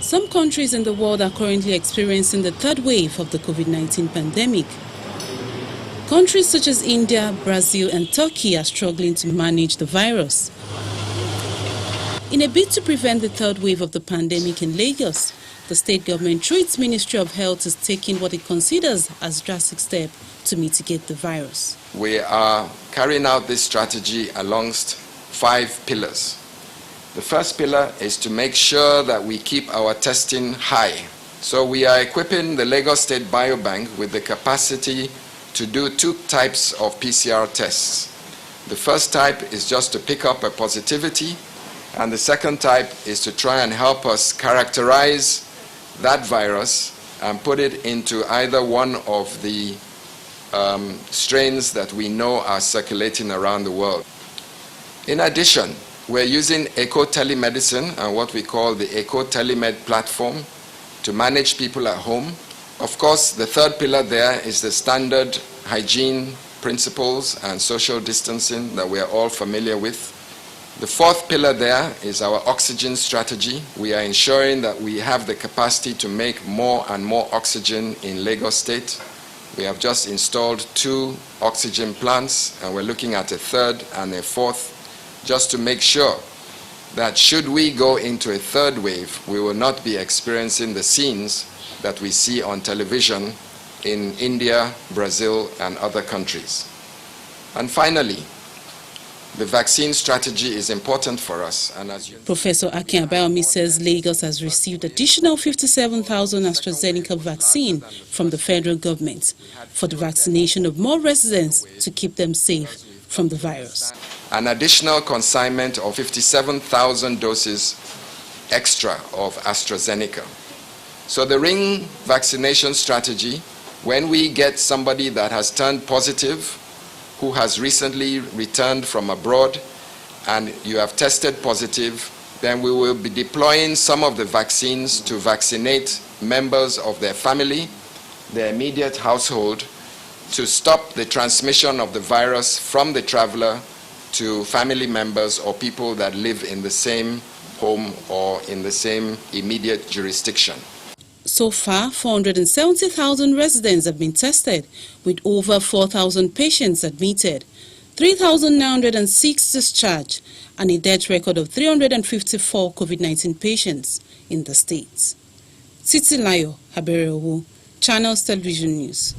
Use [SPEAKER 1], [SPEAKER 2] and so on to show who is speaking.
[SPEAKER 1] Some countries in the world are currently experiencing the third wave of the COVID-19 pandemic. Countries such as India, Brazil and Turkey are struggling to manage the virus. In a bid to prevent the third wave of the pandemic in Lagos, the state government, through its Ministry of Health, is taking what it considers as drastic steps to mitigate the virus.
[SPEAKER 2] We are carrying out this strategy alongst 5 pillars. The first pillar is to make sure that we keep our testing high. So we are equipping the Lagos State Biobank with the capacity to do 2 types of PCR tests. The first type is just to pick up a positivity, and the second type is to try and help us characterize that virus and put it into either one of the strains that we know are circulating around the world. In addition, we're using eco-telemedicine and what we call the eco-telemed platform to manage people at home. Of course, the third pillar there is the standard hygiene principles and social distancing that we are all familiar with. The fourth pillar there is our oxygen strategy. We are ensuring that we have the capacity to make more and more oxygen in Lagos State. We have just installed 2 oxygen plants, and we're looking at a third and a fourth, just to make sure that should we go into a third wave, we will not be experiencing the scenes that we see on television in India, Brazil, and other countries. And finally, the vaccine strategy is important for us. And as
[SPEAKER 1] Professor Akin Abayomi says Lagos has received additional 57,000 AstraZeneca vaccine from the federal government for the vaccination of more residents to keep them safe from the virus.
[SPEAKER 2] An additional consignment of 57,000 doses extra of AstraZeneca. So the ring vaccination strategy, when we get somebody that has turned positive, who has recently returned from abroad, and you have tested positive, then we will be deploying some of the vaccines to vaccinate members of their family, their immediate household, to stop the transmission of the virus from the traveler to family members or people that live in the same home or in the same immediate jurisdiction.
[SPEAKER 1] So far, 470,000 residents have been tested, with over 4,000 patients admitted, 3,906 discharged, and a death record of 354 COVID-19 patients in the states. Titilayo Haberewu, Channels Television News.